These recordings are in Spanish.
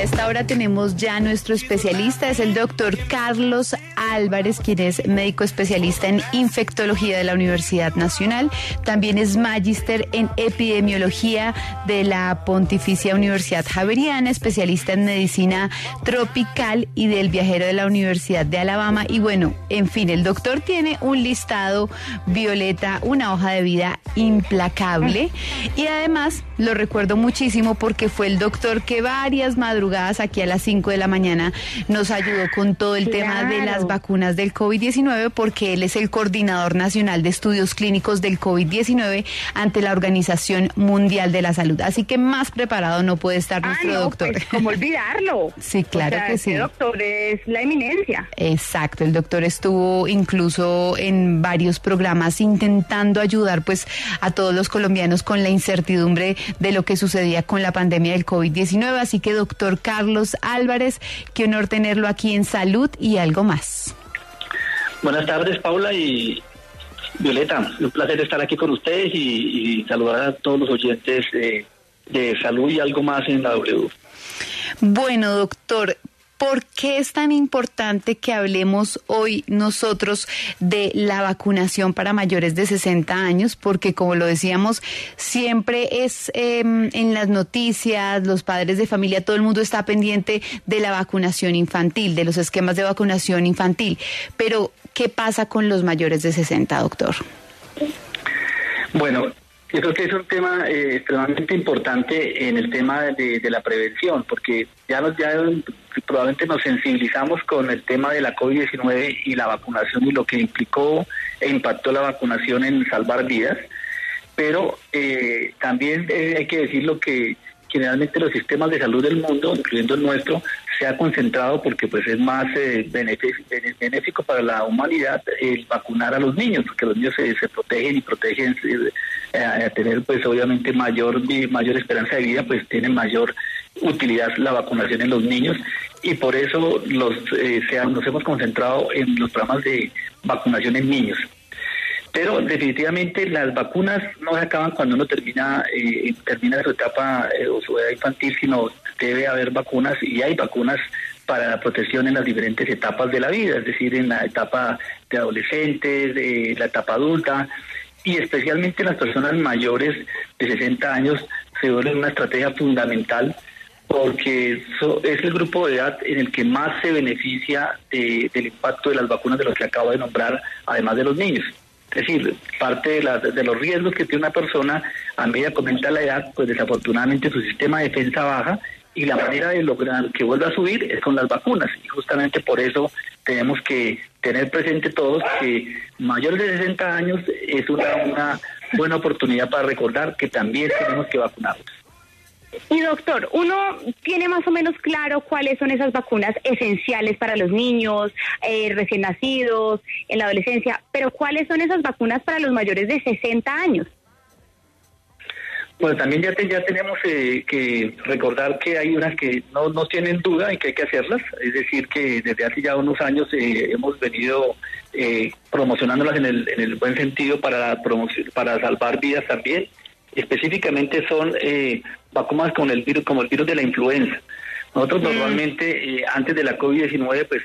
esta hora tenemos ya nuestro especialista, es el doctor Carlos Álvarez, quien es médico especialista en infectología de la Universidad Nacional. También es magíster en epidemiología de la Pontificia Universidad Javeriana, especialista en medicina tropical y del viajero de la Universidad de Alabama. Y bueno, en fin, el doctor tiene un listado, Violeta, una hoja de vida implacable. Y además lo recuerdo muchísimo porque fue el doctor que varias madrugadas aquí a las 5 de la mañana nos ayudó con todo el tema de las vacunas del COVID-19, porque él es el coordinador nacional de estudios clínicos del COVID-19 ante la Organización Mundial de la Salud. Así que más preparado no puede estar nuestro doctor. Pues, ¿cómo olvidarlo? Sí, claro, que sí. El doctor es la eminencia. Exacto, el doctor estuvo incluso en varios programas intentando ayudar pues a todos los colombianos con la incertidumbre de lo que sucedía con la pandemia del COVID-19. Así que, doctor Carlos Álvarez, qué honor tenerlo aquí en Salud y Algo Más. Buenas tardes, Paula y Violeta. Un placer estar aquí con ustedes y saludar a todos los oyentes de Salud y Algo Más en la W. Bueno, doctor, ¿por qué es tan importante que hablemos hoy nosotros de la vacunación para mayores de 60 años? Porque, como lo decíamos, siempre es en las noticias, los padres de familia, todo el mundo está pendiente de la vacunación infantil, de los esquemas de vacunación infantil. Pero, ¿qué pasa con los mayores de 60, doctor? Bueno, yo creo que es un tema extremadamente importante en el tema de la prevención, porque ya probablemente nos sensibilizamos con el tema de la COVID-19 y la vacunación y lo que implicó e impactó la vacunación en salvar vidas, pero también hay que decirlo que generalmente los sistemas de salud del mundo, incluyendo el nuestro, se ha concentrado porque pues es más benéfico para la humanidad el vacunar a los niños, porque los niños se protegen y protegen a tener pues obviamente mayor esperanza de vida, pues tiene mayor utilidad la vacunación en los niños, y por eso nos hemos concentrado en los programas de vacunación en niños. Pero definitivamente las vacunas no se acaban cuando uno termina su etapa o su edad infantil, sino debe haber vacunas, y hay vacunas para la protección en las diferentes etapas de la vida, es decir, en la etapa de adolescentes, de la etapa adulta, y especialmente las personas mayores de 60 años se vuelven una estrategia fundamental, porque es el grupo de edad en el que más se beneficia del impacto de las vacunas de los que acabo de nombrar, además de los niños. Es decir, parte de los riesgos que tiene una persona a medida que aumenta la edad, pues desafortunadamente su sistema de defensa baja, y la manera de lograr que vuelva a subir es con las vacunas, y justamente por eso tenemos que tener presente todos que mayores de 60 años es una buena oportunidad para recordar que también tenemos que vacunarnos. Y doctor, uno tiene más o menos claro cuáles son esas vacunas esenciales para los niños, recién nacidos, en la adolescencia, pero ¿cuáles son esas vacunas para los mayores de 60 años? Bueno, también ya tenemos que recordar que hay unas que no tienen duda y que hay que hacerlas, es decir, que desde hace ya unos años hemos venido promocionándolas en el buen sentido para salvar vidas también. Específicamente son vacunas como el virus de la influenza. Nosotros normalmente, antes de la COVID-19, pues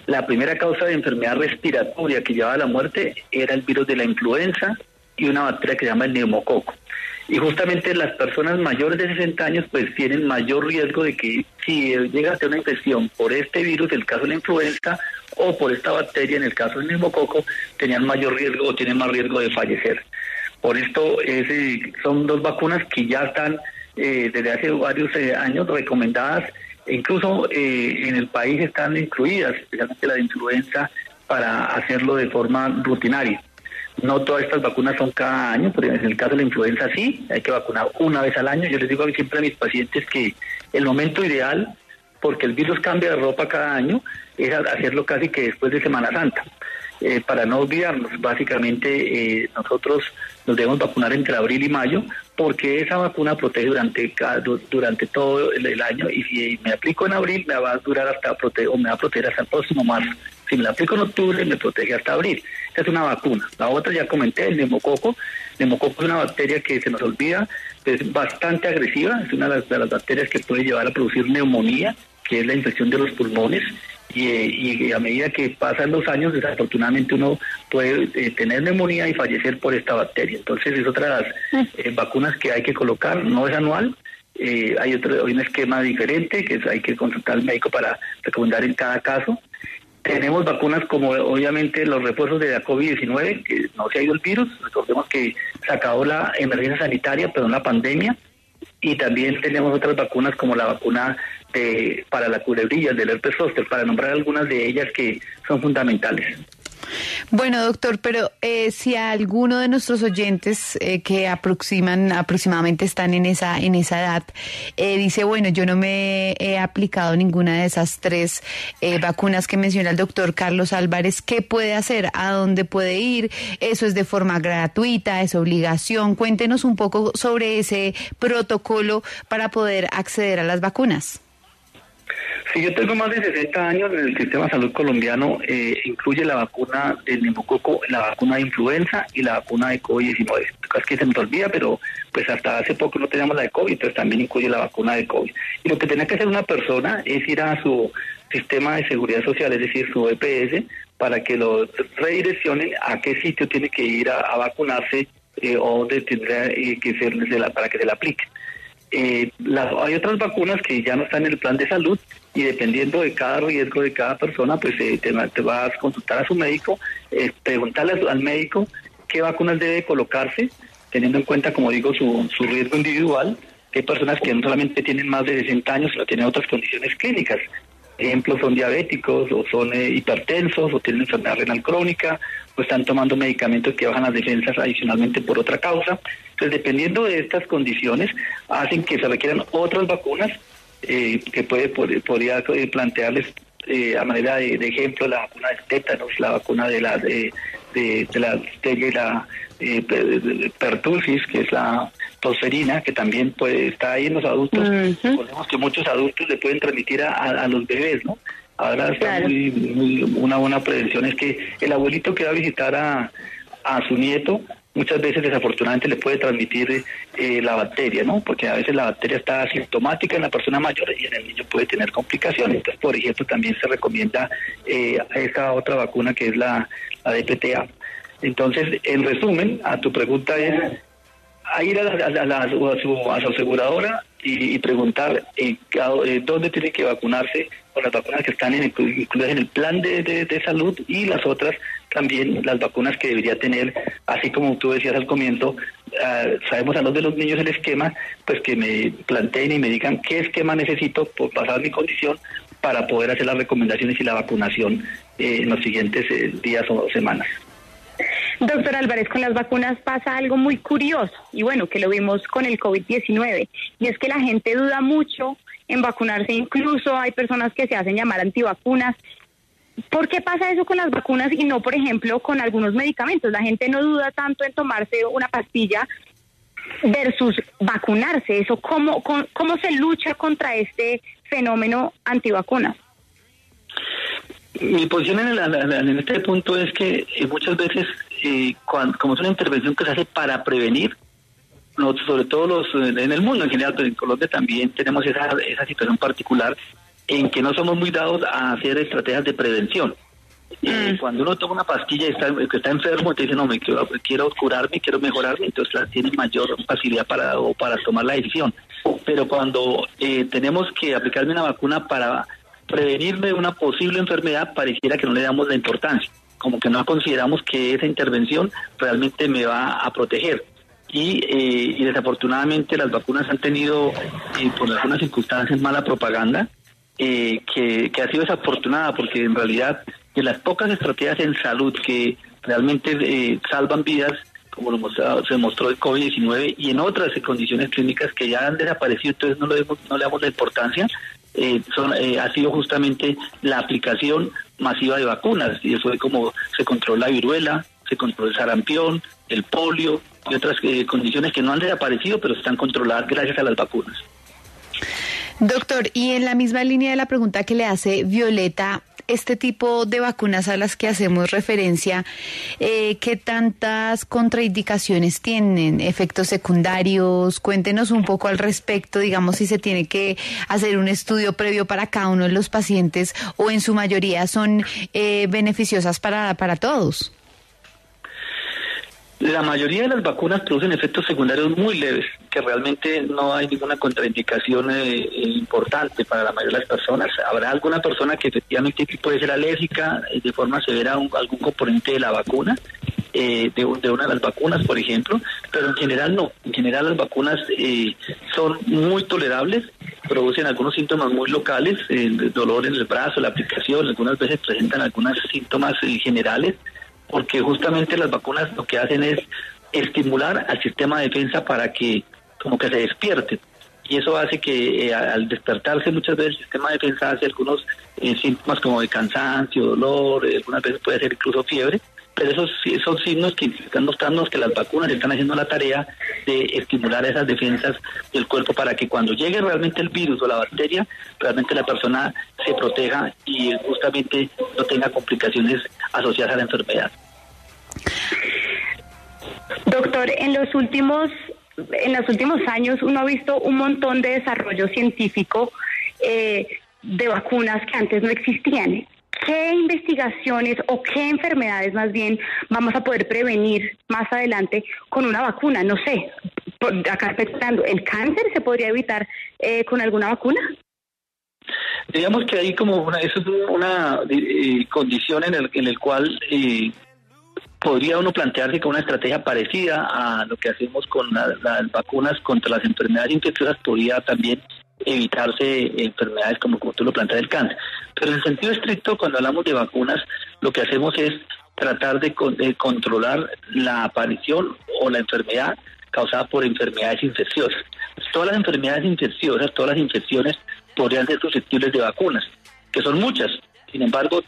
la primera causa de enfermedad respiratoria que llevaba a la muerte era el virus de la influenza y una bacteria que se llama el neumococo. Y justamente las personas mayores de 60 años pues tienen mayor riesgo de que si llega a tener una infección por este virus, en el caso de la influenza, o por esta bacteria, en el caso del neumococo, tenían mayor riesgo o tienen más riesgo de fallecer. Por esto son dos vacunas que ya están desde hace varios años recomendadas, e incluso en el país están incluidas, especialmente la de influenza, para hacerlo de forma rutinaria. No todas estas vacunas son cada año, pero en el caso de la influenza sí, hay que vacunar una vez al año. Yo les digo siempre a mis pacientes que el momento ideal, porque el virus cambia de ropa cada año, es hacerlo casi que después de Semana Santa. para no olvidarnos, básicamente nosotros nos debemos vacunar entre abril y mayo, porque esa vacuna protege durante todo el año, y si me aplico en abril me va a durar me va a proteger hasta el próximo marzo. Si me la aplico en octubre me protege hasta abril. Esta es una vacuna. La otra ya comenté, el neumococo. El neumococo es una bacteria que se nos olvida, es bastante agresiva, es una de las bacterias que puede llevar a producir neumonía, que es la infección de los pulmones. Y a medida que pasan los años, desafortunadamente uno puede tener neumonía y fallecer por esta bacteria. Entonces es otra de las vacunas que hay que colocar, no es anual. Hay un esquema diferente que hay que consultar al médico para recomendar en cada caso. Tenemos vacunas como obviamente los refuerzos de la COVID-19, que no se ha ido el virus. Recordemos que se acabó la emergencia sanitaria, pero no la pandemia. Y también tenemos otras vacunas como la vacuna para la culebrilla, del herpes zóster, para nombrar algunas de ellas que son fundamentales. Bueno, doctor, pero si a alguno de nuestros oyentes que aproximadamente están en esa edad, dice, bueno, yo no me he aplicado ninguna de esas 3 vacunas que menciona el doctor Carlos Álvarez, ¿qué puede hacer? ¿A dónde puede ir? ¿Eso es de forma gratuita? ¿Es obligación? Cuéntenos un poco sobre ese protocolo para poder acceder a las vacunas. Sí, yo tengo más de 60 años en el sistema de salud colombiano, incluye la vacuna del neumococo, la vacuna de influenza y la vacuna de COVID-19. Es que se nos olvida, pero pues hasta hace poco no teníamos la de COVID, entonces también incluye la vacuna de COVID. Y lo que tenía que hacer una persona es ir a su sistema de seguridad social, es decir, su EPS, para que lo redireccionen a qué sitio tiene que ir a vacunarse o donde tendrá que ser para que se la aplique. Hay otras vacunas que ya no están en el plan de salud y dependiendo de cada riesgo de cada persona, pues te vas a consultar a su médico, preguntarle al médico qué vacunas debe colocarse, teniendo en cuenta, como digo, su riesgo individual. Hay personas que no solamente tienen más de 60 años, sino tienen otras condiciones clínicas. Ejemplos, son diabéticos o son hipertensos o tienen enfermedad renal crónica o están tomando medicamentos que bajan las defensas adicionalmente por otra causa. Entonces, dependiendo de estas condiciones, hacen que se requieran otras vacunas que podría plantearles a manera de ejemplo la vacuna del tétanos, la vacuna de la stella y la pertussis, que es la tosferina, que también está ahí en los adultos. Recordemos que muchos adultos le pueden transmitir a los bebés, ¿no? Ahora está una buena prevención, es que el abuelito que va a visitar a su nieto, muchas veces desafortunadamente le puede transmitir la bacteria, ¿no? Porque a veces la bacteria está asintomática en la persona mayor y en el niño puede tener complicaciones. Entonces, por ejemplo, también se recomienda esta otra vacuna que es la DPTA. Entonces, en resumen, a tu pregunta es a ir a su aseguradora y preguntar dónde tiene que vacunarse con las vacunas que están incluidas en el plan de salud y las otras también las vacunas que debería tener, así como tú decías al comienzo, sabemos a los de los niños el esquema, pues que me planteen y me digan qué esquema necesito por pasar mi condición para poder hacer las recomendaciones y la vacunación en los siguientes días o semanas. Doctor Álvarez, con las vacunas pasa algo muy curioso, y bueno, que lo vimos con el COVID-19, y es que la gente duda mucho en vacunarse, incluso hay personas que se hacen llamar antivacunas. ¿Por qué pasa eso con las vacunas y no, por ejemplo, con algunos medicamentos? La gente no duda tanto en tomarse una pastilla versus vacunarse. Eso, ¿cómo se lucha contra este fenómeno antivacunas? Mi posición en este punto es que muchas veces, como es una intervención que se hace para prevenir, sobre todo en el mundo en general, pero en Colombia también tenemos esa situación particular en que no somos muy dados a hacer estrategias de prevención. Cuando uno toma una pastilla y que está enfermo, te dice, no, quiero curarme, quiero mejorarme, entonces tiene mayor facilidad para tomar la decisión. Pero cuando tenemos que aplicarme una vacuna para prevenirme de una posible enfermedad, pareciera que no le damos la importancia, como que no consideramos que esa intervención realmente me va a proteger. Y desafortunadamente las vacunas han tenido, por algunas circunstancias, mala propaganda, que ha sido desafortunada, porque en realidad de las pocas estrategias en salud que realmente salvan vidas, como se mostró el COVID-19 y en otras condiciones clínicas que ya han desaparecido, entonces no le damos la importancia. ha sido justamente la aplicación masiva de vacunas, y fue como se controló la viruela, se controló el sarampión, el polio y otras condiciones que no han desaparecido, pero están controladas gracias a las vacunas. Doctor, y en la misma línea de la pregunta que le hace Violeta, este tipo de vacunas a las que hacemos referencia, ¿qué tantas contraindicaciones tienen? ¿Efectos secundarios? Cuéntenos un poco al respecto, digamos, si se tiene que hacer un estudio previo para cada uno de los pacientes o en su mayoría son beneficiosas para todos. La mayoría de las vacunas producen efectos secundarios muy leves, que realmente no hay ninguna contraindicación importante para la mayoría de las personas. Habrá alguna persona que efectivamente puede ser alérgica de forma severa a algún componente de la vacuna, de una de las vacunas, por ejemplo, pero en general no. En general las vacunas son muy tolerables, producen algunos síntomas muy locales, el dolor en el brazo, la aplicación, algunas veces presentan algunos síntomas generales, porque justamente las vacunas lo que hacen es estimular al sistema de defensa para que como que se despierte, y eso hace que al despertarse muchas veces el sistema de defensa hace algunos síntomas como de cansancio, dolor, algunas veces puede ser incluso fiebre, pero esos son signos que están mostrando que las vacunas están haciendo la tarea de estimular esas defensas del cuerpo para que cuando llegue realmente el virus o la bacteria, realmente la persona se proteja y justamente no tenga complicaciones asociadas a la enfermedad. Doctor, en los últimos años uno ha visto un montón de desarrollo científico de vacunas que antes no existían. ¿Qué investigaciones o qué enfermedades más bien vamos a poder prevenir más adelante con una vacuna? No sé, acá especulando, ¿el cáncer se podría evitar con alguna vacuna? Digamos que hay como eso es una condición en el cual podría uno plantearse con una estrategia parecida a lo que hacemos con las vacunas contra las enfermedades infecciosas, podría también evitarse enfermedades como tú lo planteas, el cáncer. Pero en el sentido estricto, cuando hablamos de vacunas, lo que hacemos es tratar de controlar la aparición o la enfermedad causada por enfermedades infecciosas. Todas las enfermedades infecciosas, todas las infecciones podrían ser susceptibles de vacunas, que son muchas. Sin embargo,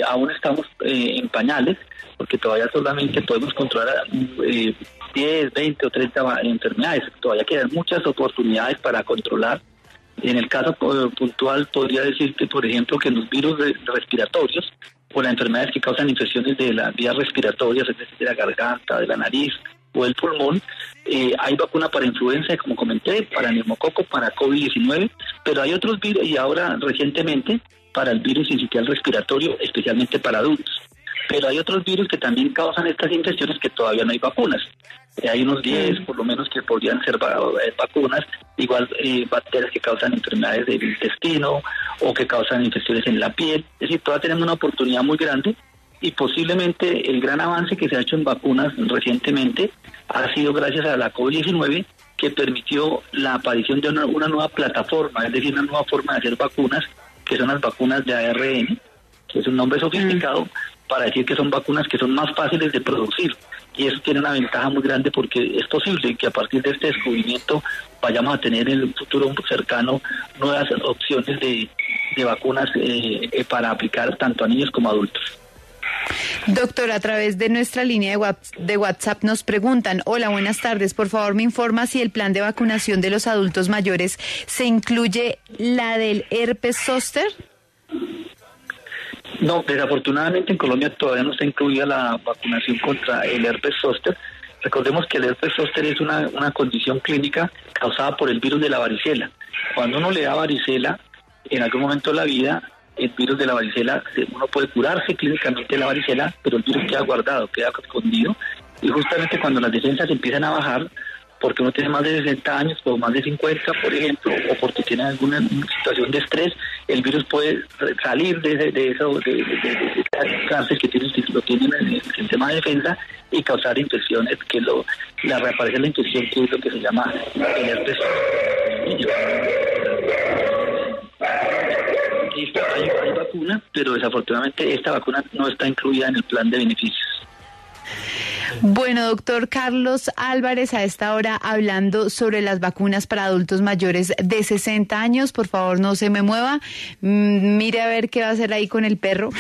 aún estamos en pañales, porque todavía solamente podemos controlar 10, 20 o 30 enfermedades. Todavía quedan muchas oportunidades para controlar. En el caso puntual podría decirte, por ejemplo, que los virus respiratorios o las enfermedades que causan infecciones de las vías respiratorias, es decir, de la garganta, de la nariz o el pulmón, hay vacuna para influenza, como comenté, para neumococo, para COVID-19, pero hay otros virus, y ahora recientemente para el virus sincitial respiratorio, especialmente para adultos. Pero hay otros virus que también causan estas infecciones que todavía no hay vacunas. Hay unos 10 por lo menos que podrían ser vacunas, igual bacterias que causan enfermedades del intestino o que causan infecciones en la piel. Es decir, todavía tenemos una oportunidad muy grande, y posiblemente el gran avance que se ha hecho en vacunas recientemente ha sido gracias a la COVID-19, que permitió la aparición de una nueva plataforma, es decir, una nueva forma de hacer vacunas, que son las vacunas de ARN, que es un nombre sofisticado para decir que son vacunas que son más fáciles de producir. Y eso tiene una ventaja muy grande, porque es posible que a partir de este descubrimiento vayamos a tener en el futuro cercano nuevas opciones de vacunas para aplicar tanto a niños como a adultos. Doctor, a través de nuestra línea de WhatsApp nos preguntan: hola, buenas tardes, por favor me informa si el plan de vacunación de los adultos mayores se incluye la del herpes zóster. No, desafortunadamente en Colombia todavía no está incluida la vacunación contra el herpes zóster. Recordemos que el herpes zóster es una condición clínica causada por el virus de la varicela. Cuando uno le da varicela, en algún momento de la vida, el virus de la varicela, uno puede curarse clínicamente de la varicela, pero el virus queda guardado, queda escondido, y justamente cuando las defensas empiezan a bajar, porque uno tiene más de 60 años o más de 50, por ejemplo, o porque tiene alguna situación de estrés, el virus puede salir de cáncer que lo tienen en el sistema de defensa y causar infecciones, que la reaparecer la infección, que es lo que se llama el herpes. Hay vacuna, pero desafortunadamente esta vacuna no está incluida en el plan de beneficios. Bueno, doctor Carlos Álvarez, a esta hora hablando sobre las vacunas para adultos mayores de 60 años. Por favor, no se me mueva. Mire a ver qué va a hacer ahí con el perro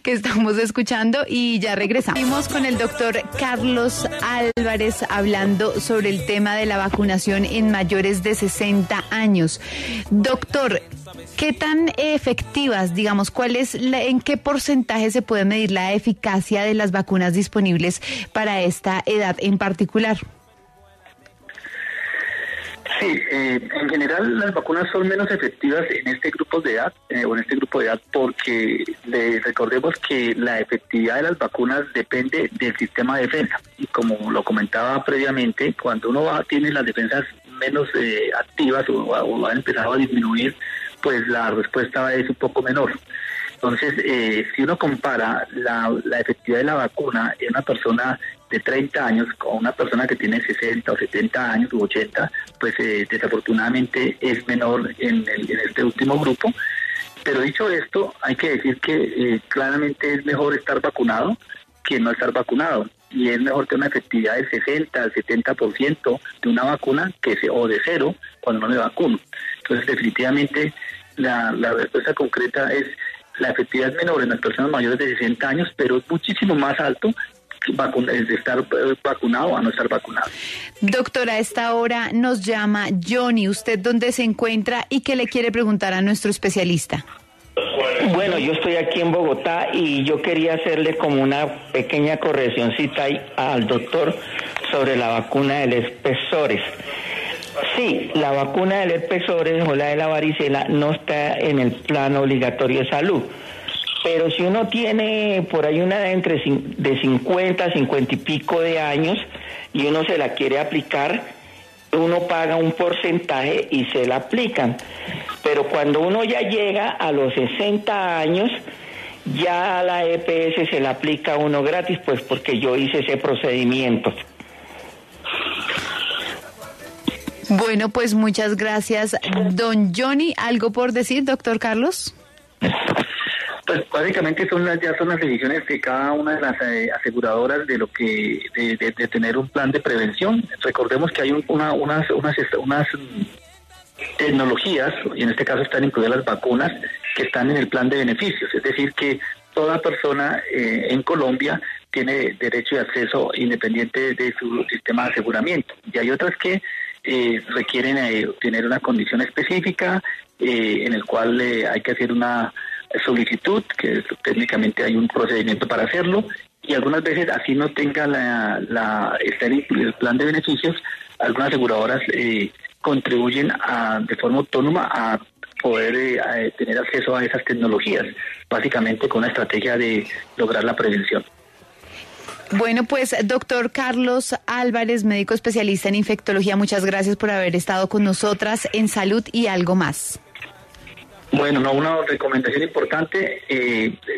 que estamos escuchando y ya regresamos. Seguimos con el doctor Carlos Álvarez hablando sobre el tema de la vacunación en mayores de 60 años. Doctor, ¿qué tan efectivas, digamos, en qué porcentaje se puede medir la eficacia de las vacunas disponibles para esta edad en particular? Sí, en general las vacunas son menos efectivas en este grupo de edad, porque recordemos que la efectividad de las vacunas depende del sistema de defensa. Y como lo comentaba previamente, cuando uno tiene las defensas menos activas o ha empezado a disminuir, pues la respuesta es un poco menor. Entonces, si uno compara la efectividad de la vacuna en una persona de 30 años con una persona que tiene 60 o 70 años u 80, pues desafortunadamente es menor en este último grupo. Pero dicho esto, hay que decir que claramente es mejor estar vacunado que no estar vacunado. Y es mejor tener una efectividad del 60 al 70% de una vacuna o de cero cuando no me vacuno. Entonces, definitivamente, la respuesta concreta es la efectividad es menor en las personas mayores de 60 años, pero es muchísimo más alto de estar vacunado a no estar vacunado. Doctora, a esta hora nos llama Johnny. ¿Usted dónde se encuentra y qué le quiere preguntar a nuestro especialista? Bueno, yo estoy aquí en Bogotá y yo quería hacerle como una pequeña correccioncita al doctor sobre la vacuna del herpes. Sí, la vacuna del herpes o la de la varicela no está en el plan obligatorio de salud. Pero si uno tiene por ahí una edad de 50 y pico de años y uno se la quiere aplicar, uno paga un porcentaje y se la aplican. Pero cuando uno ya llega a los 60 años, ya a la EPS se la aplica a uno gratis, pues porque yo hice ese procedimiento. Bueno, pues muchas gracias, don Johnny. ¿Algo por decir, doctor Carlos? Pues básicamente ya son las decisiones de cada una de las aseguradoras de de tener un plan de prevención. Recordemos que hay unas tecnologías, y en este caso están incluidas las vacunas, que están en el plan de beneficios. Es decir, que toda persona en Colombia tiene derecho de acceso independiente de su sistema de aseguramiento. Y hay otras que requieren tener una condición específica en el cual hay que hacer una solicitud, que técnicamente hay un procedimiento para hacerlo, y algunas veces así no tenga el plan de beneficios, algunas aseguradoras contribuyen de forma autónoma a poder tener acceso a esas tecnologías, básicamente con una estrategia de lograr la prevención. Bueno, pues doctor Carlos Álvarez, médico especialista en infectología, muchas gracias por haber estado con nosotras en Salud y Algo Más. Bueno, una recomendación importante,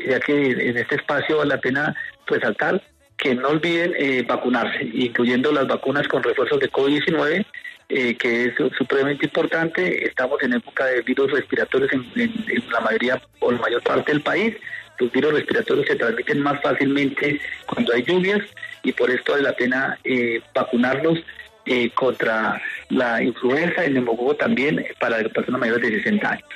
ya que en este espacio vale la pena resaltar que no olviden vacunarse, incluyendo las vacunas con refuerzos de COVID-19, que es supremamente importante. Estamos en época de virus respiratorios en la mayoría o la mayor parte del país. Los virus respiratorios se transmiten más fácilmente cuando hay lluvias y por esto vale la pena vacunarlos contra la influenza, el neumococo también para personas mayores de 60 años.